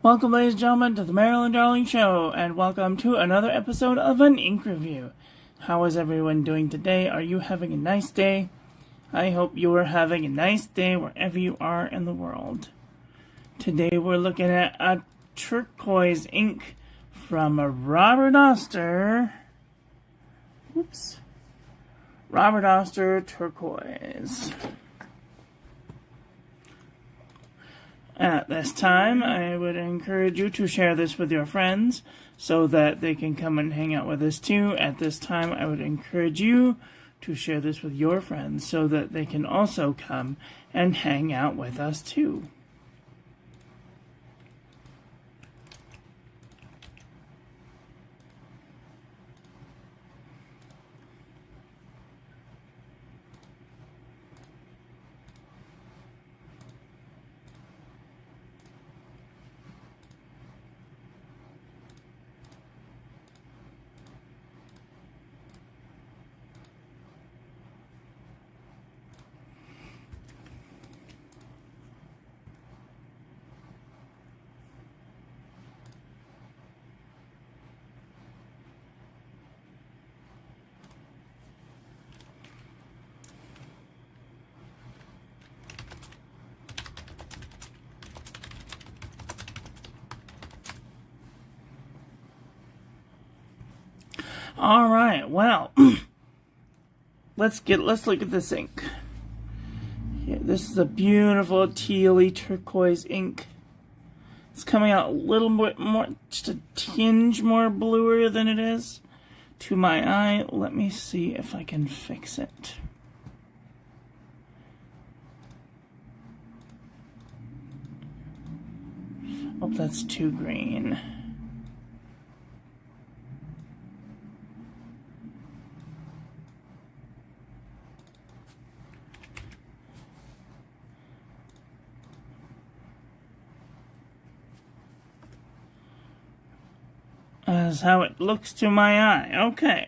Welcome, ladies and gentlemen, to the Marilyn Darling Show, and welcome to another episode of an ink review. How is everyone doing today? Are you having a nice day? I hope you are having a nice day wherever you are in the world. Today we're looking at a turquoise ink from Robert Oster. Robert Oster Turquoise. At this time, I would encourage you to share this with your friends so that they can come and hang out with us too. At this time, I would encourage you to share this with your friends so that they can also come and hang out with us too. All right, well, let's look at this ink. Here, this is a beautiful tealy turquoise ink. It's coming out a little bit more, just a tinge more bluer than it is to my eye. Let me see if I can fix it. Oh, that's too green. That's how it looks to my eye. Okay.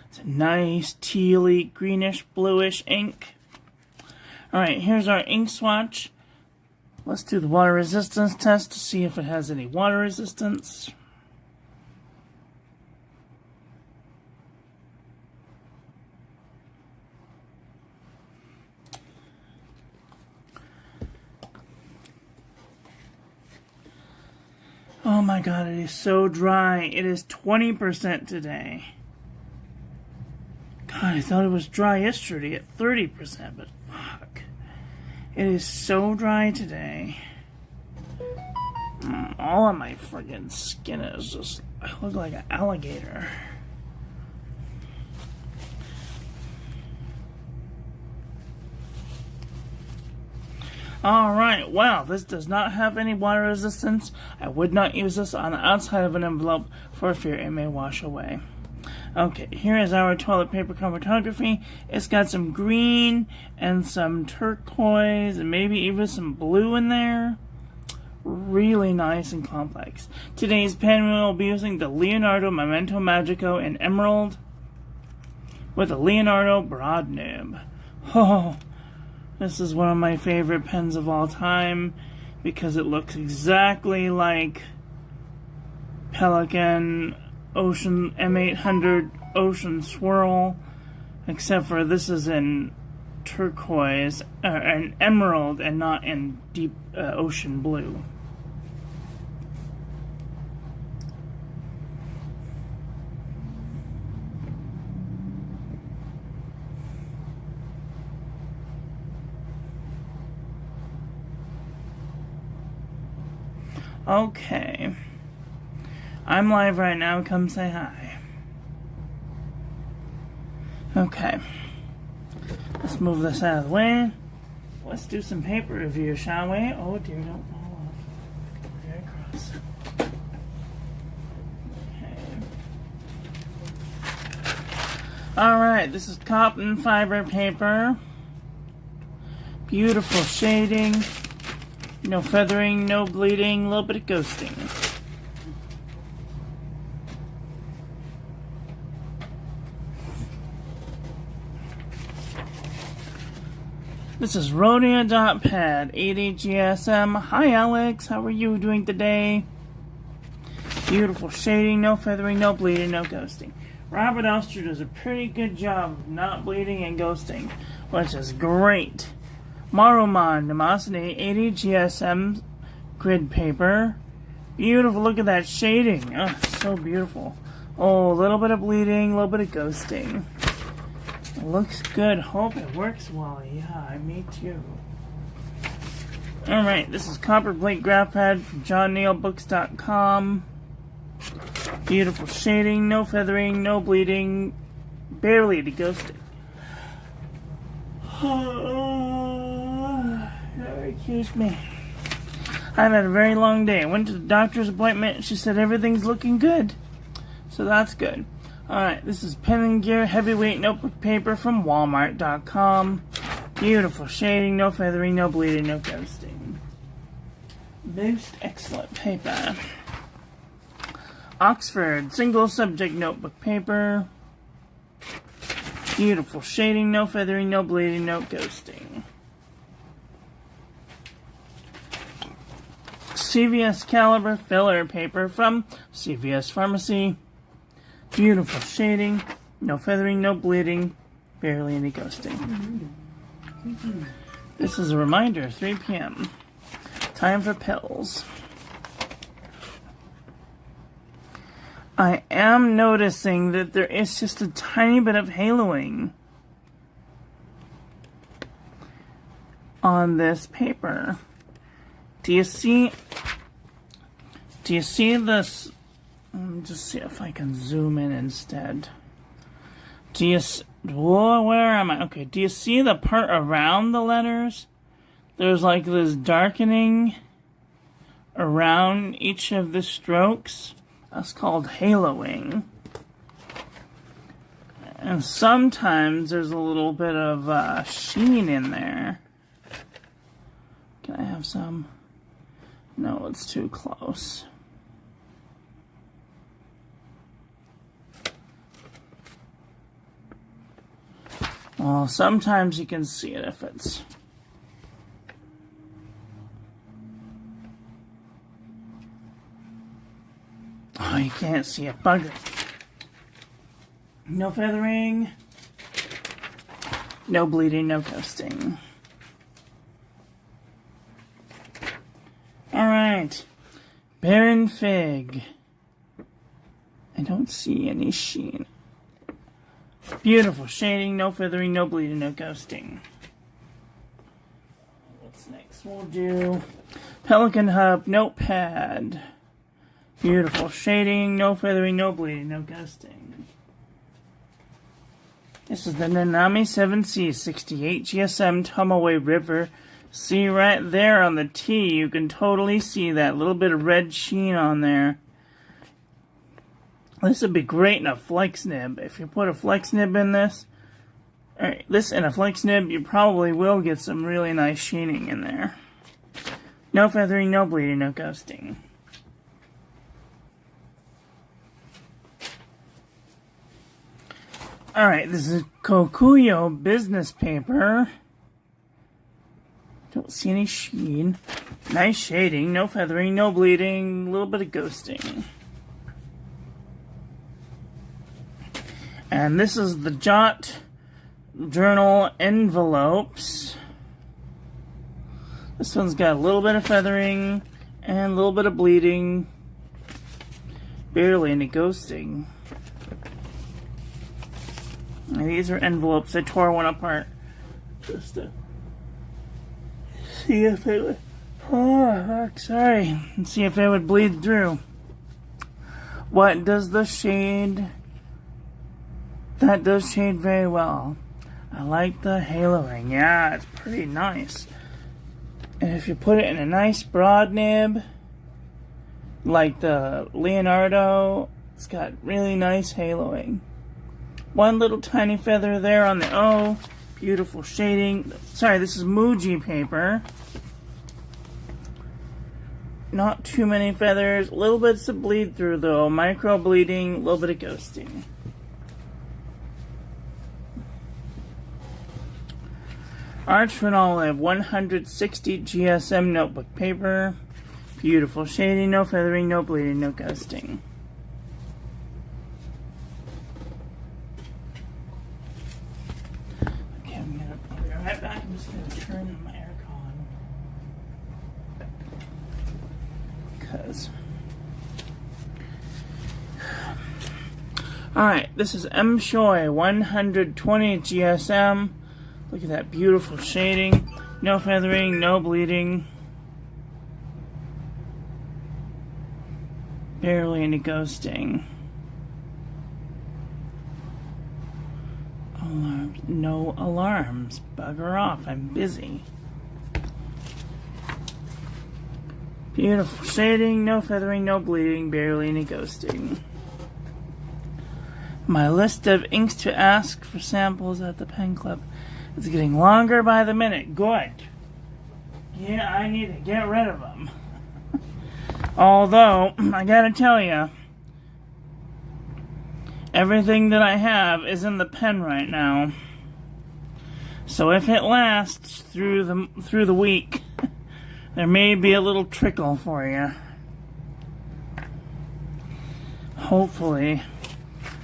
It's a nice tealy, greenish, bluish ink. Alright, here's our ink swatch. Let's do the water resistance test to see if it has any water resistance. Oh my god, it is so dry. It is 20% today. God, I thought it was dry yesterday at 30%, but fuck. It is so dry today. All of my friggin' skin is just... I look like an alligator. Alright, well, this does not have any water resistance. I would not use this on the outside of an envelope for fear it may wash away. Okay, here is our toilet paper chromatography. It's got some green and some turquoise and maybe even some blue in there. Really nice and complex. Today's pen we will be using the Leonardo Memento Magico in Emerald with a Leonardo broad nib. Oh, this is one of my favorite pens of all time because it looks exactly like Pelikan Ocean M800 Ocean Swirl, except for this is in turquoise, an emerald, and not in deep ocean blue. Okay. I'm live right now. Come say hi. Okay. Let's move this out of the way. Let's do some paper review, shall we? Oh dear, don't fall off. Very cross. Okay. Alright, this is cotton fiber paper. Beautiful shading. No feathering, no bleeding, a little bit of ghosting. This is Rhodia.pad 80 GSM. Hi Alex, how are you doing today? Beautiful shading, no feathering, no bleeding, no ghosting. Robert Oster does a pretty good job of not bleeding and ghosting, which is great. Maruman Namasane 80 GSM grid paper. Beautiful, look at that shading. Oh, so beautiful. Oh, a little bit of bleeding, a little bit of ghosting. It looks good. Hope it works well. Yeah, me too. Alright, this is Copper Plate Graph Pad from JohnNeilBooks.com. Beautiful shading, no feathering, no bleeding, barely any ghosting. Excuse me. I've had a very long day. I went to the doctor's appointment and she said everything's looking good. So that's good. Alright, this is Pen and Gear Heavyweight Notebook Paper from Walmart.com. Beautiful shading, no feathering, no bleeding, no ghosting. Most excellent paper. Oxford Single Subject Notebook Paper. Beautiful shading, no feathering, no bleeding, no ghosting. CVS Caliber Filler Paper from CVS Pharmacy. Beautiful shading, no feathering, no bleeding, barely any ghosting. This is a reminder, 3 p.m. Time for pills. I am noticing that there is just a tiny bit of haloing on this paper. Do you see this? Let me just see if I can zoom in instead. Where am I? Okay, do you see the part around the letters? There's like this darkening around each of the strokes. That's called haloing. And sometimes there's a little bit of sheen in there. Can I have some? No, it's too close. Well, sometimes you can see it if it's... Oh, you can't see it. Bugger. No feathering. No bleeding, no ghosting. Alright. Barren Fig. I don't see any sheen. Beautiful shading, no feathering, no bleeding, no ghosting. What's next? We'll do Pelican Hub Notepad. Beautiful shading, no feathering, no bleeding, no ghosting. This is the Nanami 7C 68 GSM Tomaway River. See right there on the T, you can totally see that little bit of red sheen on there. This would be great in a flex nib. If you put a flex nib in this, in a flex nib, you probably will get some really nice sheening in there. No feathering, no bleeding, no ghosting. Alright, this is Kokuyo business paper. Don't see any sheen. Nice shading, no feathering, no bleeding, a little bit of ghosting. And this is the Jot Journal envelopes. This one's got a little bit of feathering and a little bit of bleeding. Barely any ghosting. And these are envelopes. I tore one apart just to see if it would... Oh, sorry. See if it would bleed through. What does the shade... That does shade very well. I like the haloing. Yeah, it's pretty nice. And if you put it in a nice broad nib, like the Leonardo, it's got really nice haloing. One little tiny feather there on the O. Beautiful shading. Sorry, this is Muji paper. Not too many feathers. Little bits of bleed through though. Micro bleeding. A little bit of ghosting. Arch and Olive 160 GSM notebook paper. Beautiful shading, no feathering, no bleeding, no ghosting. Okay, I'll be right back. I'm just going to turn my aircon. Because... Alright, this is M. Shoy 120 GSM. Look at that beautiful shading. No feathering, no bleeding. Barely any ghosting. Alarms. No alarms. Bugger off. I'm busy. Beautiful shading. No feathering, no bleeding. Barely any ghosting. My list of inks to ask for samples at the pen club is getting longer by the minute. Good. Yeah, I need to get rid of them. Although, I gotta tell you, everything that I have is in the pen right now. So if it lasts through the week, there may be a little trickle for you. Hopefully,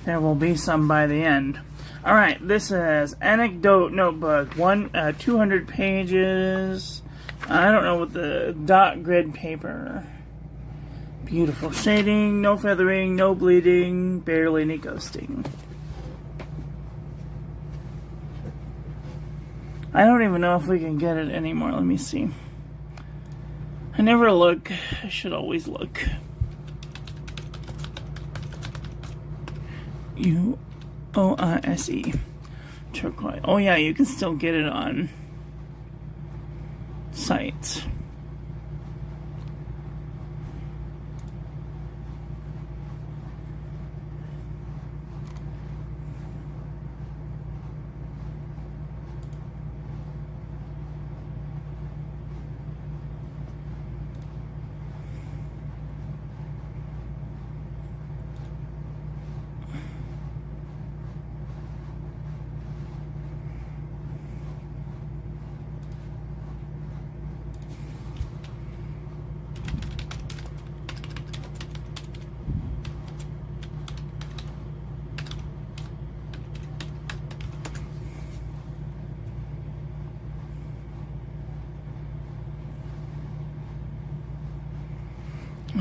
there will be some by the end. Alright, this is Anecdote Notebook, 200 pages. I don't know what the dot grid paper. Beautiful shading, no feathering, no bleeding, barely any ghosting. I don't even know if we can get it anymore. Let me see. I never look. I should always look. UOISE. Turquoise. Oh yeah, you can still get it on sites.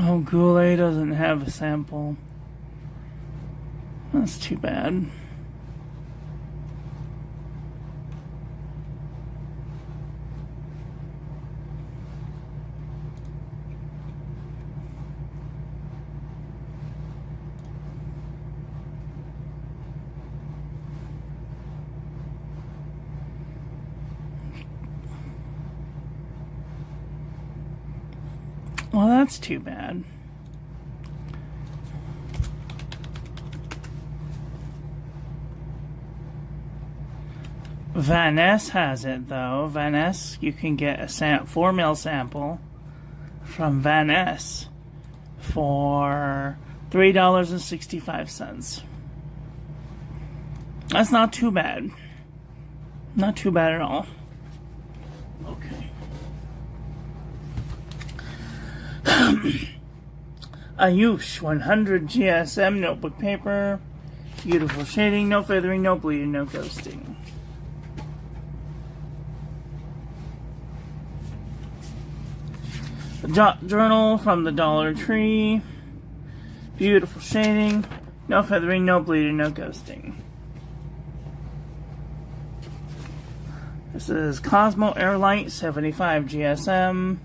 Oh, Goulet doesn't have a sample. That's too bad. Well, that's too bad. Van Ness has it, though. Van Ness, you can get a 4 ml sample from Van Ness for $3.65. That's not too bad. Not too bad at all. Okay. Ayush 100 GSM notebook paper. Beautiful shading, no feathering, no bleeding, no ghosting. The Jot Journal from the Dollar Tree. Beautiful shading, no feathering, no bleeding, no ghosting. This is Cosmo Airlight 75 GSM.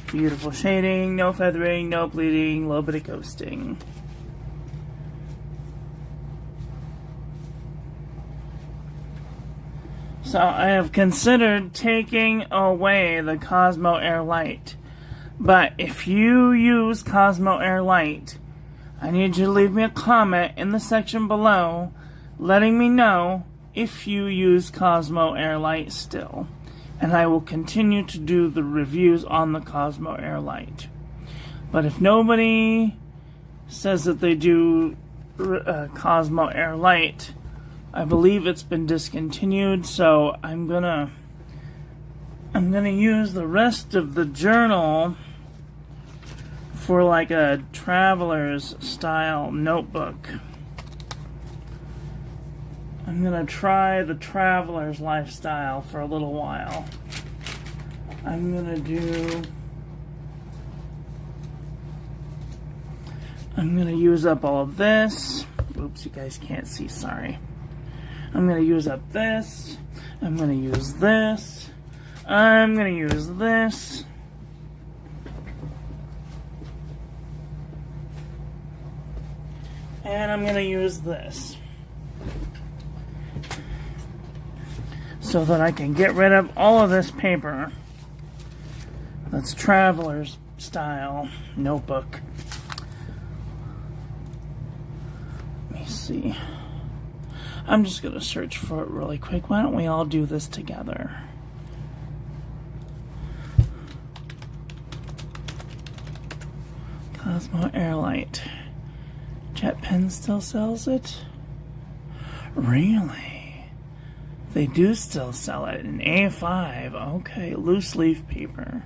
Beautiful shading, no feathering, no bleeding, little bit of ghosting. So I have considered taking away the Cosmo Air Light. But if you use Cosmo Air Light, I need you to leave me a comment in the section below letting me know if you use Cosmo Air Light still. And I will continue to do the reviews on the Cosmo Air Light. But if nobody says that they do Cosmo Air Light, I believe it's been discontinued, so I'm gonna I'm going to use the rest of the journal for like a traveler's style notebook. I'm going to try the traveler's lifestyle for a little while. I'm going to use up all of this. Oops, you guys can't see, sorry. I'm going to use up this. I'm going to use this. I'm going to use this. And I'm going to use this. So that I can get rid of all of this paper. That's traveler's style notebook. Let me see. I'm just going to search for it really quick. Why don't we all do this together? Cosmo Airlight. Jet Pen still sells it? Really? They do still sell it in A5. Okay, loose leaf paper.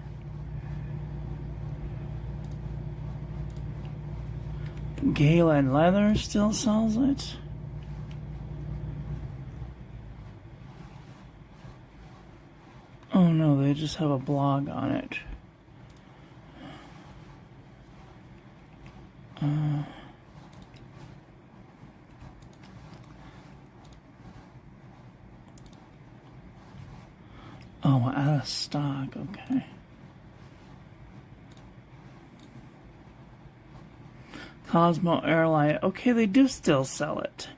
Gala and Leather still sells it. Oh no, they just have a blog on it. Oh, out of stock, okay. Cosmo Airlight, okay, they do still sell it.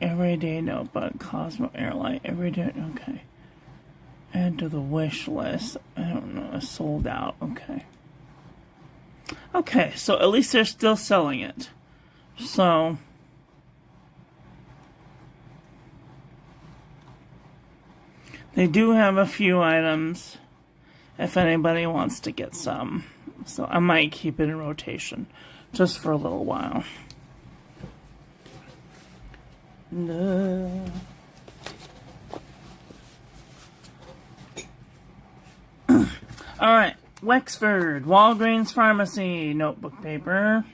Everyday notebook, Cosmo Airlight, everyday, okay. Add to the wish list. I don't know, it's sold out, okay. Okay, so at least they're still selling it. So, they do have a few items if anybody wants to get some. So I might keep it in rotation just for a little while. Alright, Wexford, Walgreens Pharmacy, notebook paper.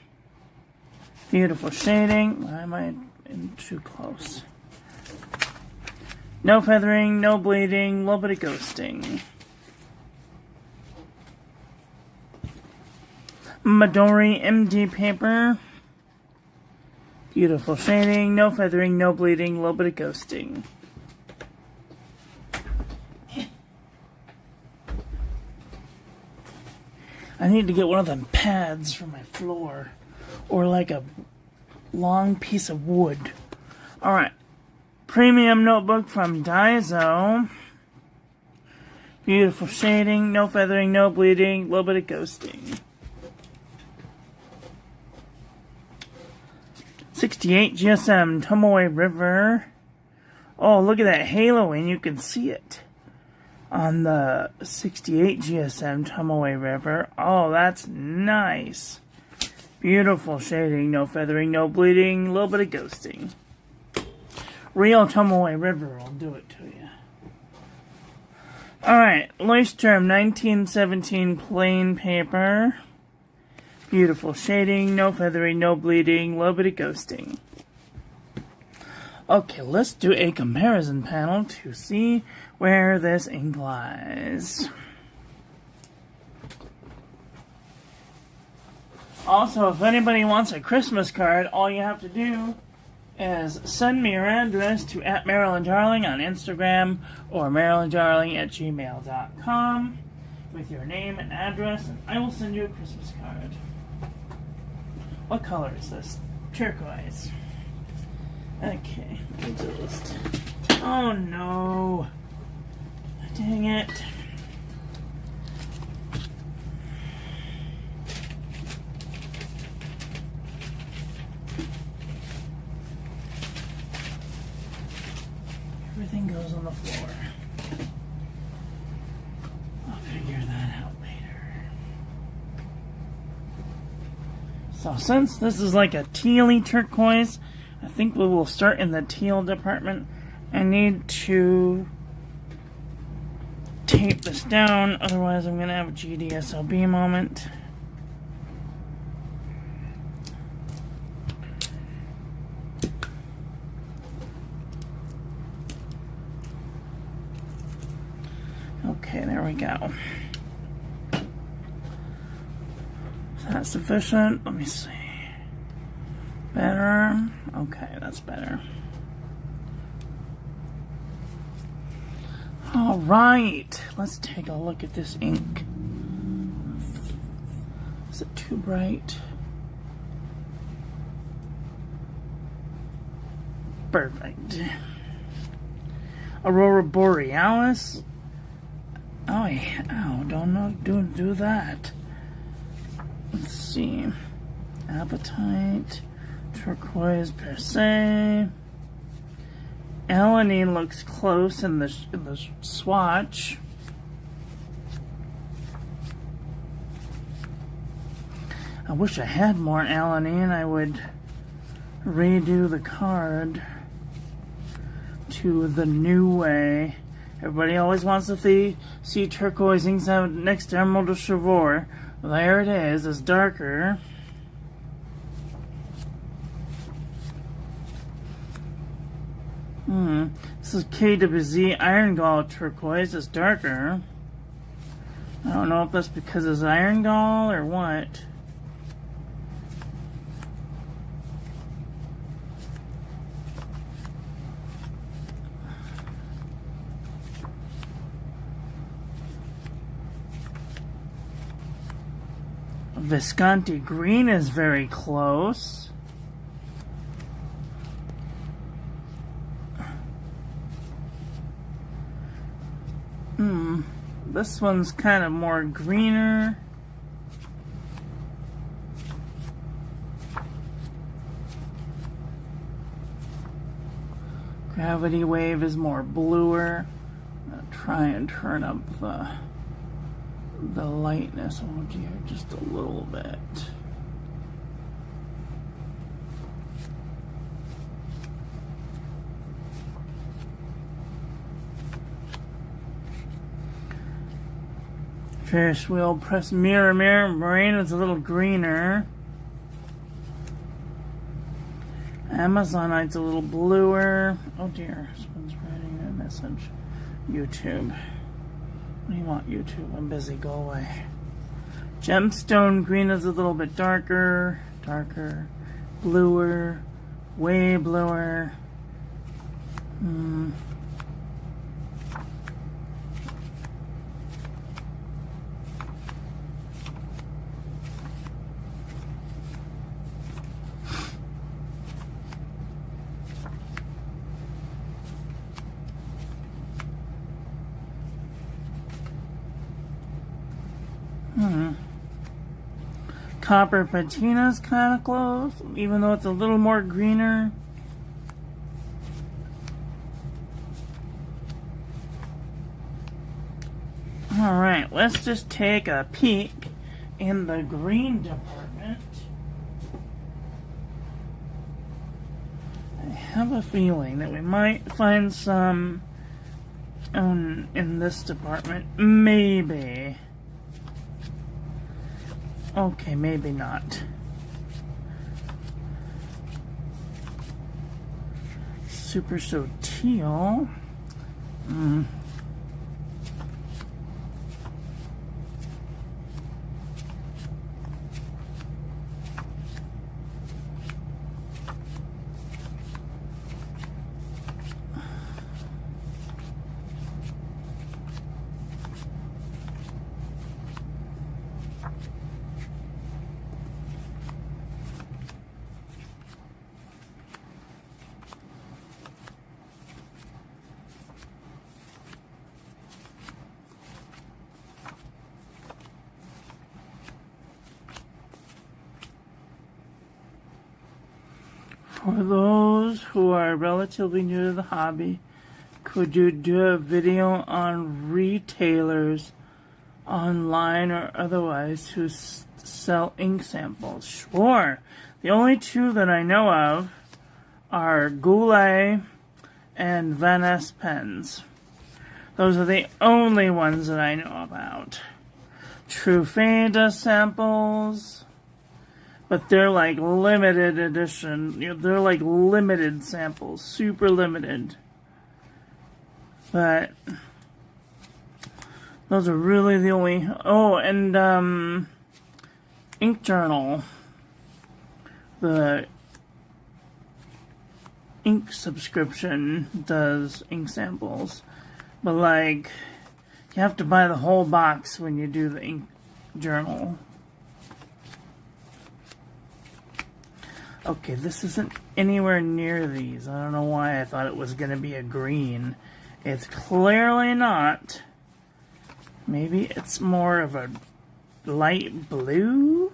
Beautiful shading. Why am I in too close? No feathering, no bleeding, little bit of ghosting. Midori MD paper. Beautiful shading, no feathering, no bleeding, little bit of ghosting. I need to get one of them pads for my floor. Or like a long piece of wood. Alright. Premium notebook from Daiso. Beautiful shading, no feathering, no bleeding, a little bit of ghosting. 68 GSM Tomoe River. Oh, look at that haloing, you can see it. On the 68 GSM Tomoe River. Oh, that's nice. Beautiful shading, no feathering, no bleeding, a little bit of ghosting. Real Tomoe River will do it to you. Alright, Leuchtturm 1917 plain paper. Beautiful shading, no feathering, no bleeding, a little bit of ghosting. Okay, let's do a comparison panel to see where this ink lies. Also, if anybody wants a Christmas card, all you have to do is send me your address to @marilyndarling on Instagram or marilyndarling@gmail.com with your name and address, and I will send you a Christmas card. What color is this? Turquoise. Okay, get the list. Oh no! Dang it. Everything goes on the floor. I'll figure that out later. So since this is like a tealy turquoise, I think we will start in the teal department. I need to tape this down, otherwise I'm going to have a GDSLB moment. Okay, there we go. Is that sufficient? Let me see. Better? Okay, that's better. Alright, let's take a look at this ink. Is it too bright? Perfect. Aurora Borealis. Oh, yeah. Don't do that. Let's see. Appetite. Turquoise per se. Alanine looks close in the swatch. I wish I had more alanine. I would redo the card to the new way. Everybody always wants to see turquoise inks next to Emerald of Chivor. Well, there it is. It's darker. This is KWZ Iron Gall turquoise. It's darker. I don't know if that's because it's iron gall or what. Visconti green is very close. This one's kind of more greener. Gravity Wave is more bluer. I'll try and turn up the lightness. Oh dear, just a little bit. Ferris wheel press mirror marine is a little greener. Amazonite's a little bluer. Oh dear, someone's writing a message. YouTube. What do you want, YouTube? I'm busy, go away. Gemstone green is a little bit darker, bluer, way bluer. Copper Patina's kind of close, even though it's a little more greener. Alright, let's just take a peek in the green department. I have a feeling that we might find some in this department. Maybe. Okay, maybe not. Super So Teal. For those who are relatively new to the hobby, could you do a video on retailers online or otherwise who sell ink samples? Sure. The only two that I know of are Goulet and Van Ness pens. Those are the only ones that I know about. Truffet does samples, but they're like limited edition. They're like limited samples, super limited. But those are really the only. Oh, and Ink Journal, the ink subscription does ink samples, but like you have to buy the whole box when you do the Ink Journal. Okay, this isn't anywhere near these. I don't know why I thought it was going to be a green. It's clearly not. Maybe it's more of a light blue?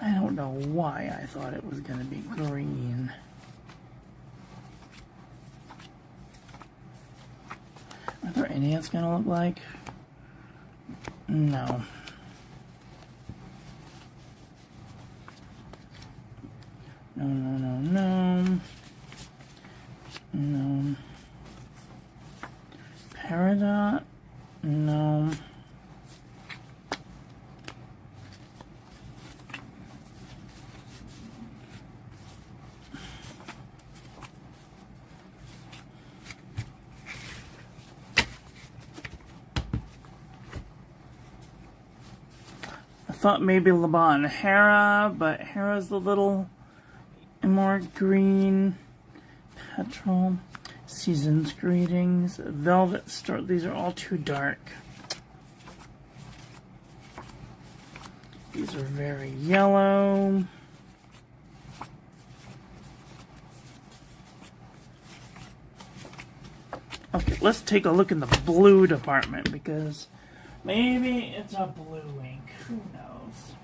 I don't know why I thought it was going to be green. Are there any it's going to look like? No. No, no, no, no. No. Peridot? No. I thought maybe Laban Hera, but Hera's a little more green. Petrol. Season's Greetings. Velvet Store. These are all too dark. These are very yellow. Okay, let's take a look in the blue department because maybe it's a blue ink. Who knows?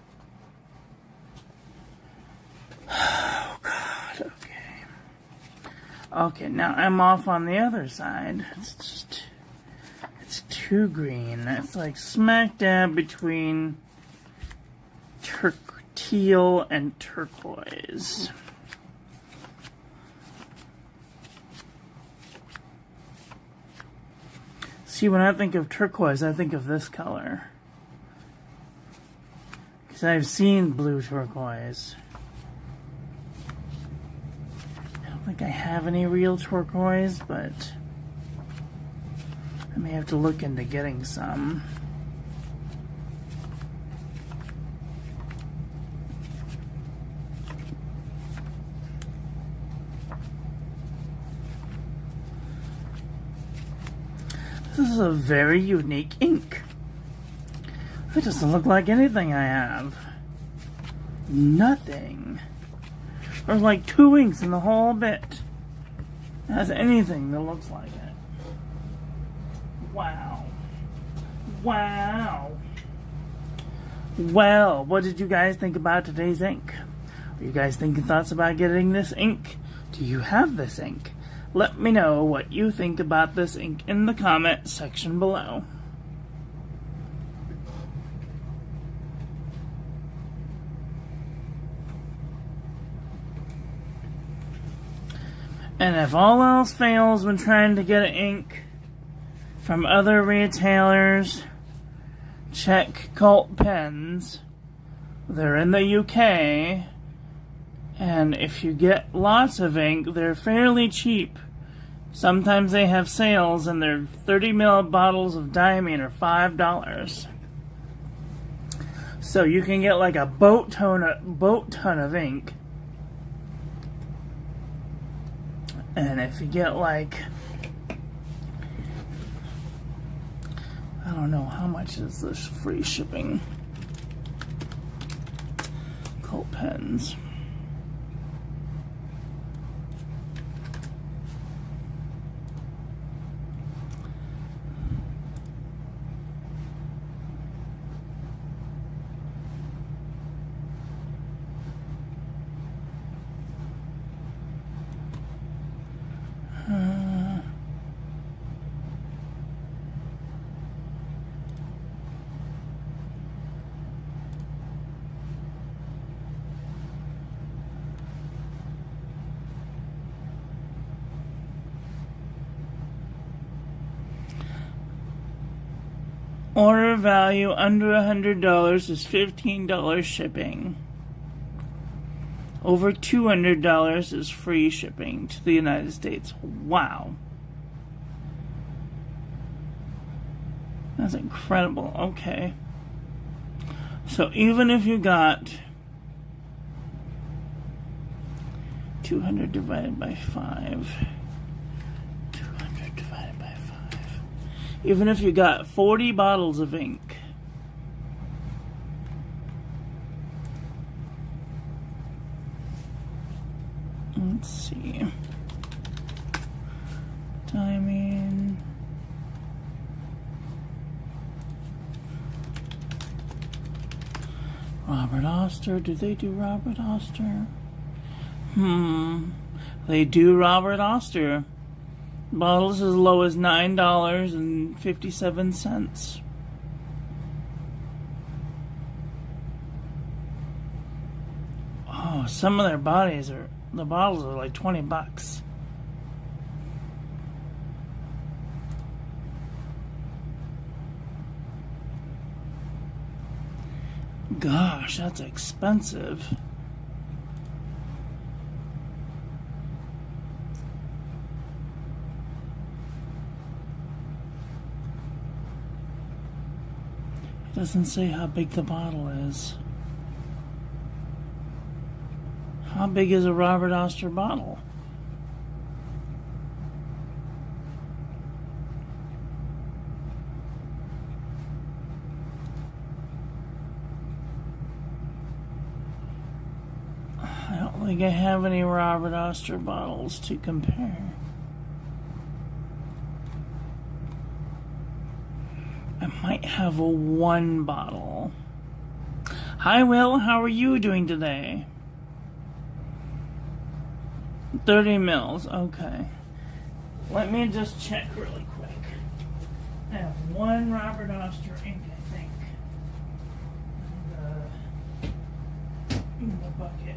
Oh, God. Okay. Okay, now I'm off on the other side. It's too green. It's like smack dab between teal and turquoise. See, when I think of turquoise, I think of this color. Because I've seen blue turquoise. I don't think I have any real turquoise, but I may have to look into getting some. This is a very unique ink. It doesn't look like anything I have. Nothing. There's like 2 inks in the whole bit. It has anything that looks like it. Wow. Wow. Well, what did you guys think about today's ink? Are you guys thinking thoughts about getting this ink? Do you have this ink? Let me know what you think about this ink in the comment section below. And if all else fails when trying to get ink from other retailers, check Cult Pens. They're in the UK. And if you get lots of ink, they're fairly cheap. Sometimes they have sales and their 30 ml bottles of diamine are $5. So you can get like a boat ton of ink. And if you get like, I don't know, how much is this free shipping? Cult Pens. Order value under $100 is $15 shipping. Over $200 is free shipping to the United States. Wow. That's incredible. Okay. So even if you got 200 divided by 5, 200 divided by 5, even if you got 40 bottles of ink, let's see, timing, Robert Oster, do they do Robert Oster? They do Robert Oster. Bottles as low as $9.57. Oh, some of their bottles are like $20. Gosh, that's expensive. It doesn't say how big the bottle is. How big is a Robert Oster bottle? I don't think I have any Robert Oster bottles to compare. I might have a one bottle. Hi Will, how are you doing today? 30 mils, okay. Let me just check really quick. I have one Robert Oster ink, I think. In the bucket.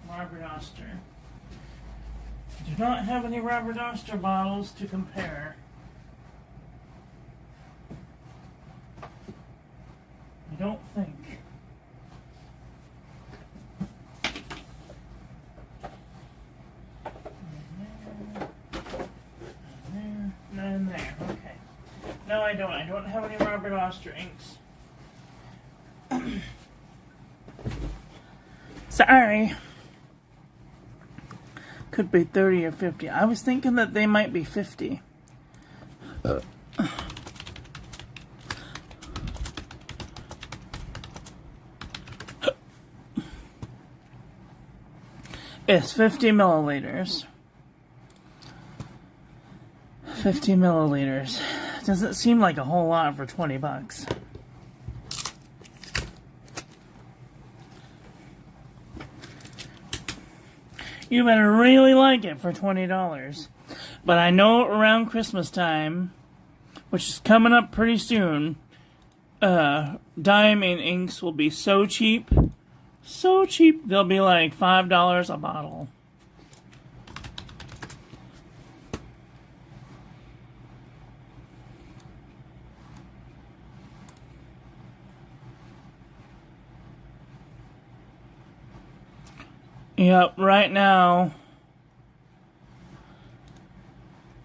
Robert Oster. Do not have any Robert Oster bottles to compare. I don't think. And there. Okay. No, I don't. I don't have any Robert Oster inks. Sorry. Could be 30 or 50. I was thinking that they might be 50. It's 50 milliliters. 50 milliliters. Doesn't seem like a whole lot for $20. You better really like it for $20. But I know around Christmas time, which is coming up pretty soon, diamond inks will be so cheap. So cheap, they'll be like $5 a bottle. Yep, right now,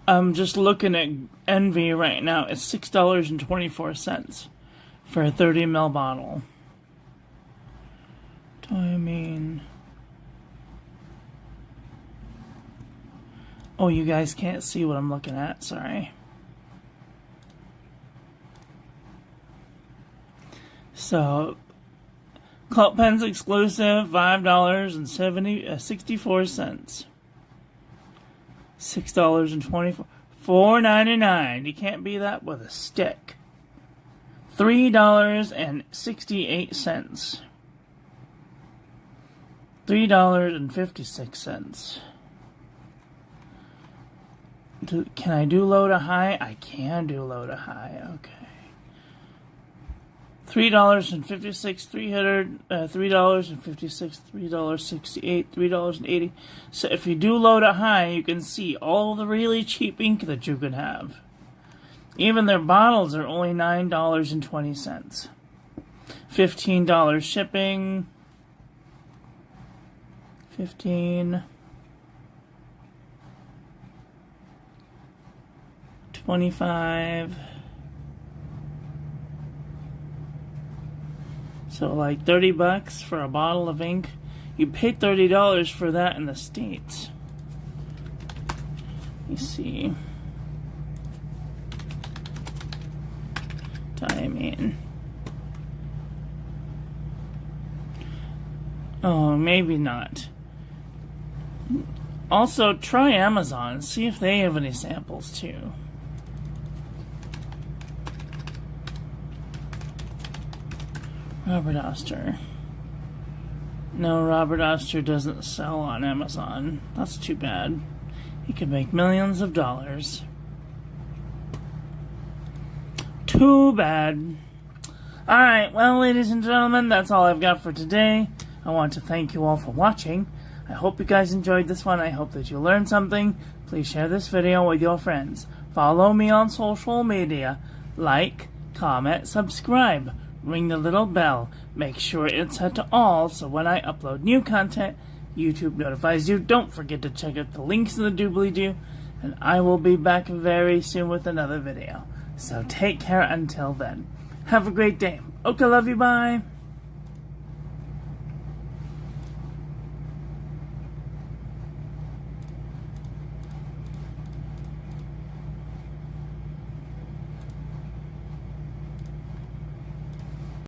I'm just looking at Envy right now. It's $6.24 for a 30 ml bottle. Oh, you guys can't see what I'm looking at. Sorry. So, Cult Pens exclusive, $5.64. $6.24. $4.99. You can't beat that with a stick. $3.68. $3.56. Can I do low to high? I can do low to high. Okay. $3.56, $3.56, $3.68, $3.80. So if you do low to high, you can see all the really cheap ink that you could have. Even their bottles are only $9.20. $15 shipping. 15. 25. So like $30 for a bottle of ink. You pay $30 for that in the States. You see. Timing. Oh, maybe not. Also, try Amazon. See if they have any samples too. Robert Oster. No, Robert Oster doesn't sell on Amazon. That's too bad. He could make millions of dollars. Too bad. Alright, well, ladies and gentlemen, that's all I've got for today. I want to thank you all for watching. I hope you guys enjoyed this one. I hope that you learned something. Please share this video with your friends. Follow me on social media. Like, comment, subscribe. Ring the little bell. Make sure it's set to all so when I upload new content, YouTube notifies you. Don't forget to check out the links in the doobly-doo. And I will be back very soon with another video. So take care until then. Have a great day. Okay, love you, bye.